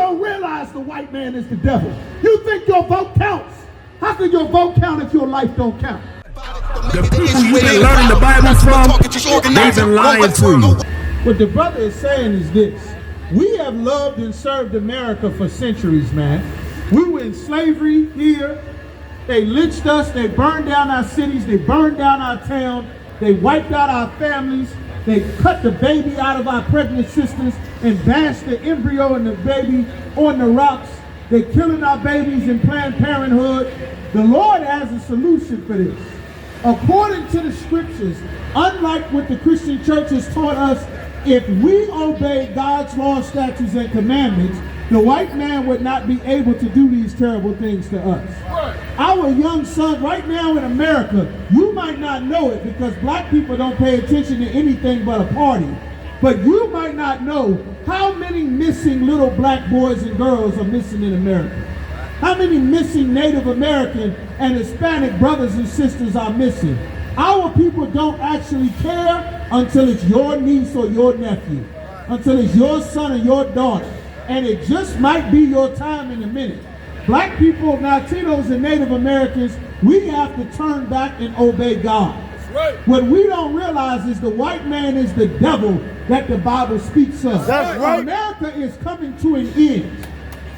don't realize the white man is the devil. You think your vote counts. How can your vote count if your life don't count? The people you've been learning the Bible from, they've been lying to you. What the brother is saying is this. We have loved and served America for centuries, man. We were in slavery here. They lynched us. They burned down our cities. They burned down our town. They wiped out our families. They cut the baby out of our pregnant sisters and bashed the embryo and the baby on the rocks. They're killing our babies in Planned Parenthood. The Lord has a solution for this. According to the scriptures, unlike what the Christian church has taught us, if we obey God's laws, statutes, and commandments, the white man would not be able to do these terrible things to us. Our young son right now in America, you might not know it because black people don't pay attention to anything but a party. But you might not know how many missing little black boys and girls are missing in America. How many missing Native American and Hispanic brothers and sisters are missing. Our people don't actually care until it's your niece or your nephew, until it's your son or your daughter. And it just might be your time in a minute. Black people, Latinos, and Native Americans, we have to turn back and obey God. Right. What we don't realize is the white man is the devil that the Bible speaks of. That's right. America is coming to an end.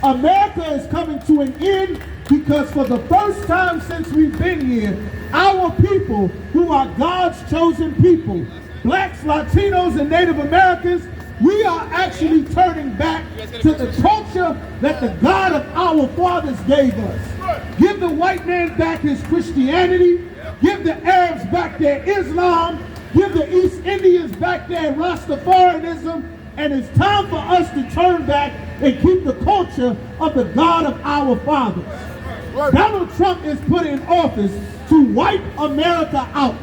America is coming to an end because for the first time since we've been here, our people, who are God's chosen people, blacks, Latinos, and Native Americans, we are actually turning back to the culture that the God of our fathers gave us. Give the white man back his Christianity. Give the Arabs back their Islam. Give the East Indians back their Rastafarianism. And it's time for us to turn back and keep the culture of the God of our fathers. Donald Trump is put in office to wipe America out.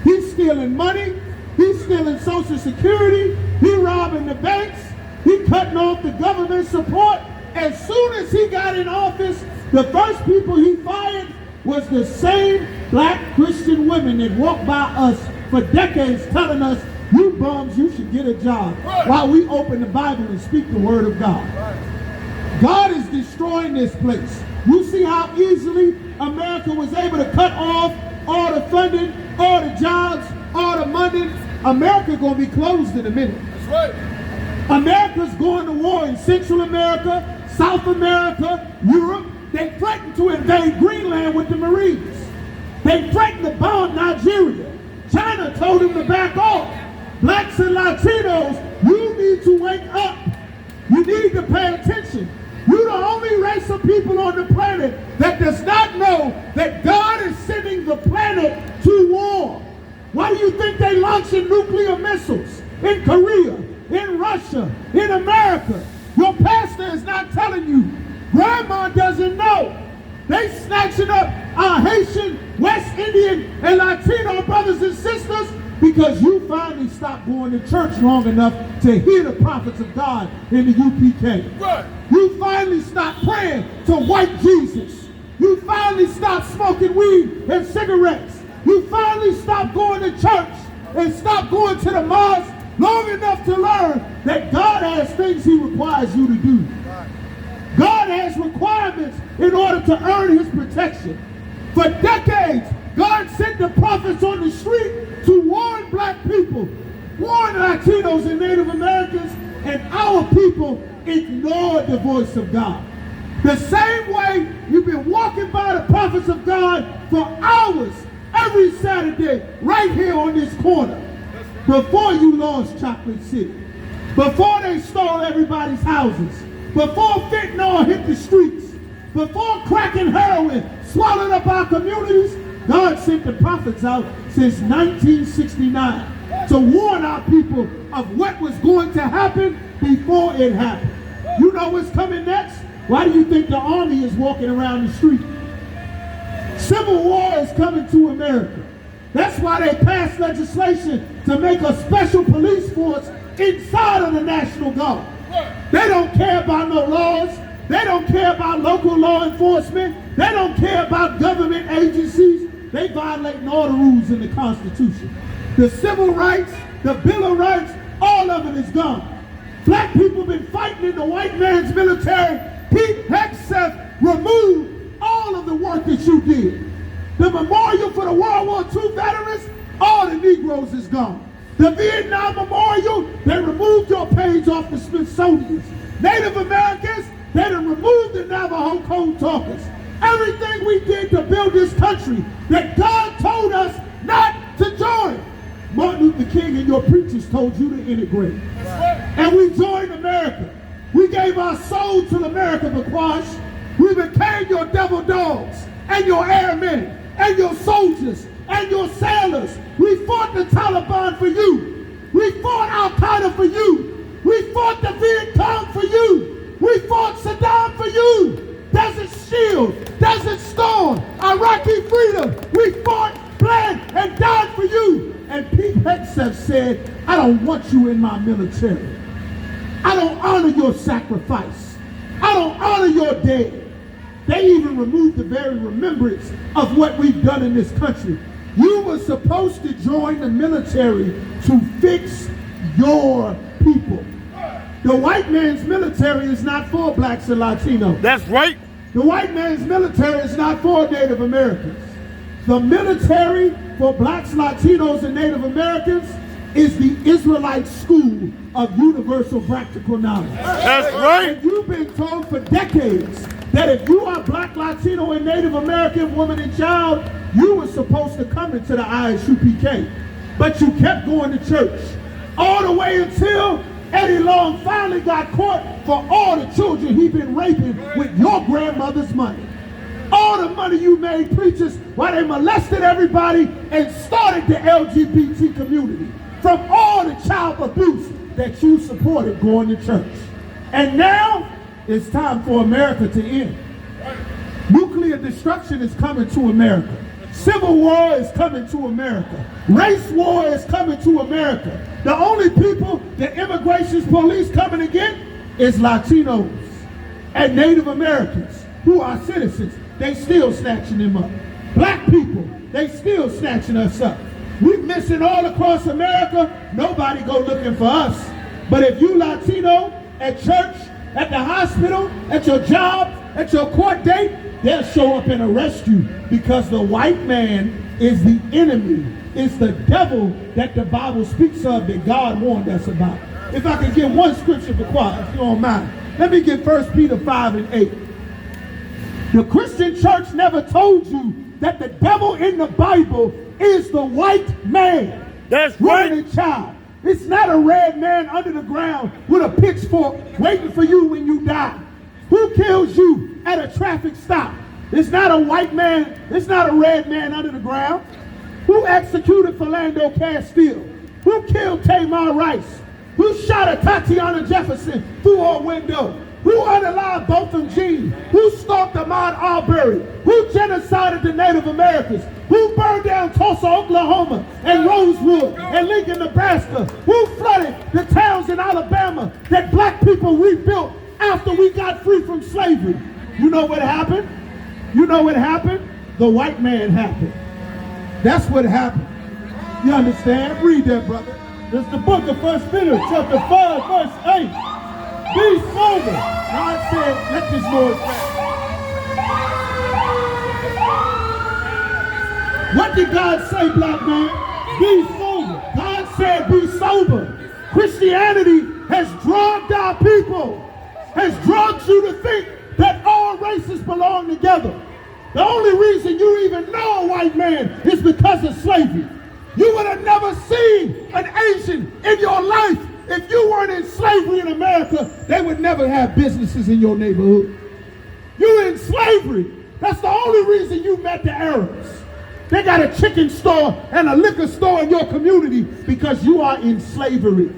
He's stealing money. He's stealing Social Security. He robbing the banks. He cutting off the government support. As soon as he got in office, the first people he fired was the same black Christian women that walked by us for decades telling us, you bums, you should get a job, while we open the Bible and speak the word of God. God is destroying this place. You see how easily America was able to cut off all the funding, all the jobs, all the money. America gonna be closed in a minute. That's right. America's going to war in Central America, South America, Europe. They threatened to invade Greenland with the Marines. They threatened to bomb Nigeria. China told them to back off. Blacks and Latinos, you need to wake up. You need to pay attention. You're the only race of people on the planet that does not know that God is sending the planet to war. Why do you think they launching nuclear missiles in Korea, in Russia, in America? Your pastor is not telling you. Grandma doesn't know. They snatching up our Haitian, West Indian, and Latino brothers and sisters because you finally stopped going to church long enough to hear the prophets of God in the UPK. Right. You finally stopped praying to white Jesus. You finally stopped smoking weed and cigarettes. You finally stopped going to church and stopped going to the mosque long enough to learn that God has things he requires you to do. Right. God has requirements in order to earn his protection. For decades, God sent the prophets on the street to warn black people, warn Latinos and Native Americans, and our people ignored the voice of God. The same way you've been walking by the prophets of God for hours every Saturday right here on this corner before you lost Chocolate City, before they stole everybody's houses, before fentanyl hit the streets, before crack and heroin swallowed up our communities. God sent the prophets out since 1969 to warn our people of what was going to happen before it happened. You know what's coming next? Why do you think the army is walking around the street? Civil war is coming to America. That's why they passed legislation to make a special police force inside of the National Guard. They don't care about no laws. They don't care about local law enforcement. They don't care about government agencies. They violating all the rules in the Constitution. The civil rights, the Bill of Rights, all of it is gone. Black people been fighting in the white man's military gone. The Vietnam Memorial, they removed your page off the Smithsonian's. Native Americans, they done removed the Navajo Code Talkers. Everything we did to build this country that God told us not to join. Martin Luther King and your preachers told you to integrate. And we joined America. We gave our soul to America, Bakwash. We became your devil dogs and your airmen and your soldiers and your sailors. We fought the Taliban for you. We fought Al-Qaeda for you. We fought the Viet Cong for you. We fought Saddam for you. Desert Shield, Desert Storm, Iraqi freedom. We fought, bled, and died for you. And Pete Hegseth said, I don't want you in my military. I don't honor your sacrifice. I don't honor your dead. They even removed the very remembrance of what we've done in this country. You were supposed to join the military to fix your people. The white man's military is not for blacks and Latinos. That's right. The white man's military is not for Native Americans. The military for blacks, Latinos, and Native Americans is the Israelite school of universal practical knowledge. That's right. And you've been told for decades that if you are black, Latino, and Native American woman and child, you were supposed to come into the ISUPK. But you kept going to church all the way until Eddie Long finally got caught for all the children he'd been raping with your grandmother's money. All the money you made preachers while they molested everybody and started the LGBT community from all the child abuse that you supported going to church. And now it's time for America to end. Nuclear destruction is coming to America. Civil war is coming to America. Race war is coming to America. The only people the immigration police coming to get is Latinos and Native Americans who are citizens. They still snatching them up. Black people, they still snatching us up. We missing all across America. Nobody go looking for us. But if you Latino at church, at the hospital, at your job, at your court date, they'll show up and arrest you because the white man is the enemy. It's the devil that the Bible speaks of that God warned us about. If I could get one scripture for quiet, if you don't mind. Let me get 1 Peter 5 and 8. The Christian church never told you that the devil in the Bible is the white man. That's right. Woman and child. It's not a red man under the ground with a pitchfork waiting for you when you die. Who kills you at a traffic stop? It's not a white man. It's not a red man under the ground. Who executed Philando Castile? Who killed Tamar Rice? Who shot at Tatiana Jefferson through her window? Who unalived Botham Jean? Who stalked Ahmaud Arbery? Who genocided the Native Americans? Who burned down Tulsa, Oklahoma, and Rosewood, and Lincoln, Nebraska? Who flooded the towns in Alabama that black people rebuilt after we got free from slavery? You know what happened? You know what happened? The white man happened. That's what happened. You understand? Read that, brother. It's the book of 1 Peter, chapter 5, verse 8. Be sober. God said, let this noise back. What did God say, black man? Be sober. God said, be sober. Christianity has drugged our people, has drugged you to think that all races belong together. The only reason you even know a white man is because of slavery. You would have never seen an Asian in your life if you weren't in slavery in America. They would never have businesses in your neighborhood. You were in slavery. That's the only reason you met the Arabs. They got a chicken store and a liquor store in your community because you are in slavery.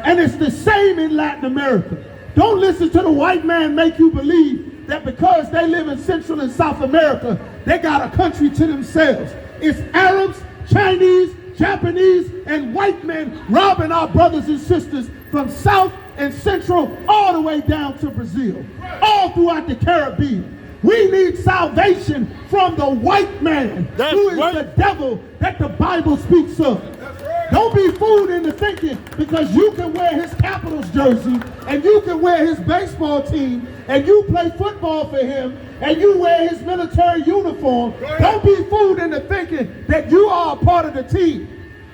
And it's the same in Latin America. Don't listen to the white man make you believe that because they live in Central and South America, they got a country to themselves. It's Arabs, Chinese, Japanese, and white men robbing our brothers and sisters from South and Central all the way down to Brazil, all throughout the Caribbean. We need salvation from the white man, who is the devil that the Bible speaks of. Don't be fooled into thinking because you can wear his Capitals jersey and you can wear his baseball team and you play football for him and you wear his military uniform. Don't be fooled into thinking that you are a part of the team.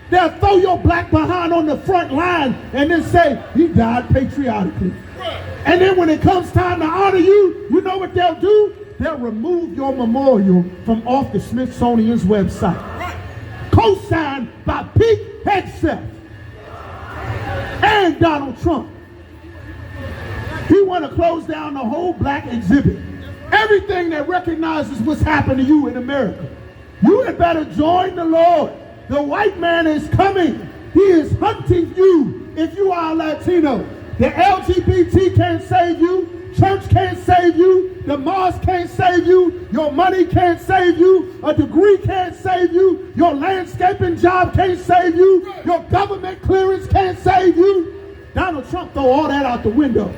They'll throw your black behind on the front line and then say, he died patriotically. And then when it comes time to honor you, you know what they'll do? They'll remove your memorial from off the Smithsonian's website. Co-signed by Pete Hegseth and Donald Trump. He want to close down the whole black exhibit. Everything that recognizes what's happened to you in America. You had better join the Lord. The white man is coming. He is hunting you if you are Latino. The LGBT can't save you. Church can't save you. The mosque can't save you. Your money can't save you. A degree can't save you. Your landscaping job can't save you. Your government clearance can't save you. Donald Trump throw all that out the window.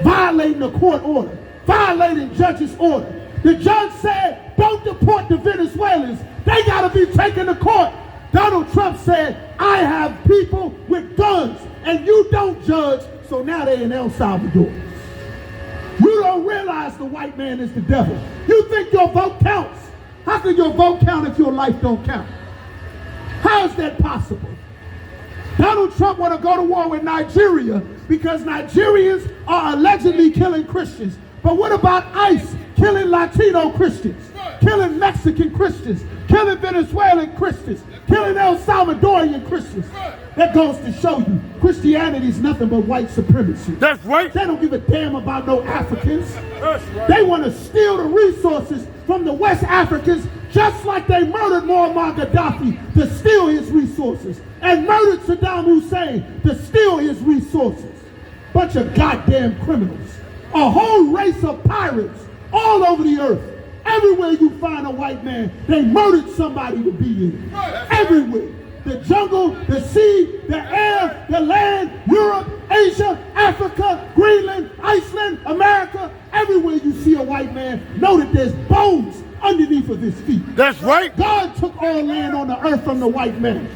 Violating the court order. Violating judge's order. The judge said, don't deport the Venezuelans. They got to be taken to court. Donald Trump said, I have people with guns and you don't judge. So now they're in El Salvador. You don't realize the white man is the devil. You think your vote counts. How can your vote count if your life don't count? How is that possible? Donald Trump want to go to war with Nigeria because Nigerians are allegedly killing Christians. But what about ICE killing Latino Christians, killing Mexican Christians, killing Venezuelan Christians, killing El Salvadorian Christians? That goes to show you Christianity is nothing but white supremacy. That's right. They don't give a damn about no Africans. That's right. They want to steal the resources from the West Africans just like they murdered Muammar Gaddafi to steal his resources and murdered Saddam Hussein to steal his resources. Bunch of goddamn criminals. A whole race of pirates all over the earth. Everywhere you find a white man, they murdered somebody to be in. Everywhere. The jungle, the sea, the air, the land, Europe, Asia, Africa, Greenland, Iceland, America. Everywhere you see a white man, know that there's bones underneath of his feet. That's right. God took all land on the earth from the white man.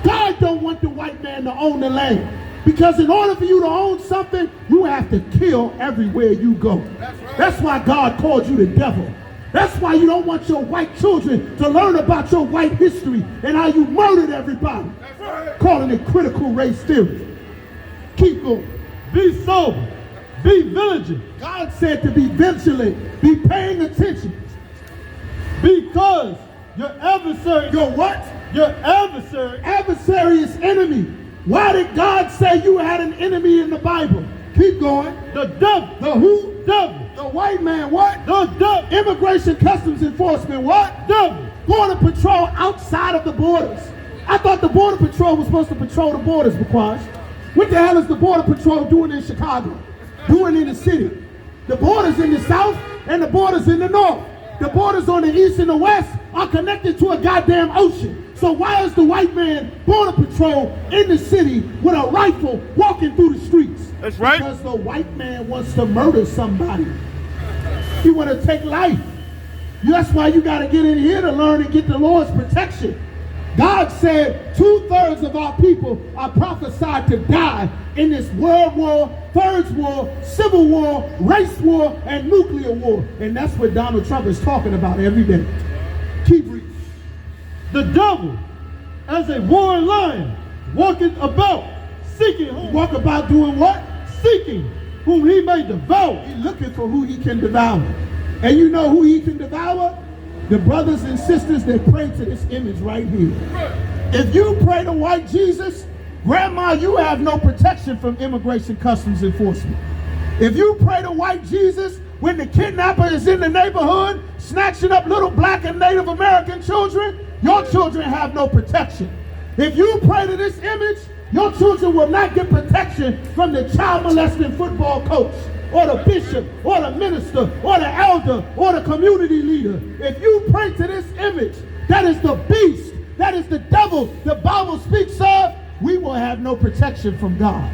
God don't want the white man to own the land. Because in order for you to own something, you have to kill everywhere you go. That's why God called you the devil. That's why you don't want your white children to learn about your white history and how you murdered everybody. Calling it critical race theory. Keep going. Be sober. Be vigilant. God said to be vigilant. Be paying attention. Because your adversary. Your what? Your adversary. Adversary is enemy. Why did God say you had an enemy in the Bible? Keep going. The devil. The who? Devil. The white man, what? The devil. Immigration Customs Enforcement, what? Devil. Border Patrol outside of the borders. I thought the Border Patrol was supposed to patrol the borders, because what the hell is the Border Patrol doing in Chicago? Doing in the city? The borders in the south and the borders in the north. The borders on the east and the west are connected to a goddamn ocean. So why is the white man Border Patrol in the city with a rifle walking through the streets? That's right. Because the white man wants to murder somebody. He want to take life. That's why you got to get in here to learn and get the Lord's protection. God said 2/3 of our people are prophesied to die in this world war, third war, civil war, race war, and nuclear war. And that's what Donald Trump is talking about every day. Keep reading. The devil, as a roaring lion, walking about, seeking whom. Walk about doing what? Seeking whom he may devour. He's looking for who he can devour. And you know who he can devour? The brothers and sisters that pray to this image right here. If you pray to white Jesus, grandma, you have no protection from Immigration Customs Enforcement. If you pray to white Jesus, when the kidnapper is in the neighborhood snatching up little black and Native American children, your children have no protection. If you pray to this image, your children will not get protection from the child molesting football coach, or the bishop, or the minister, or the elder, or the community leader. If you pray to this image, that is the beast, that is the devil the Bible speaks of, we will have no protection from God.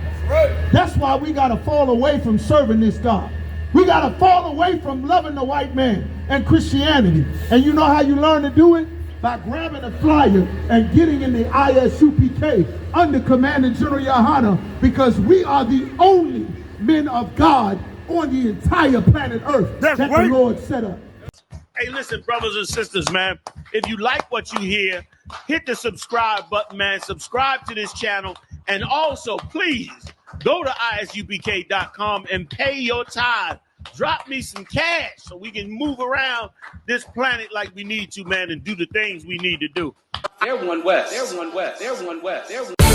That's why we got to fall away from serving this God. We got to fall away from loving the white man and Christianity. And you know how you learn to do it? By grabbing a flyer and getting in the ISUPK under Commander General Yohana, because we are the only men of God on the entire planet Earth that right. the Lord set up. Hey, listen, brothers and sisters, man. If you like what you hear, hit the subscribe button, man. Subscribe to this channel. And also, please, go to ISUPK.com and pay your tithe. Drop me some cash so we can move around this planet like we need to, man, and do the things we need to do. They're one West. They're one West. They're one West. They're one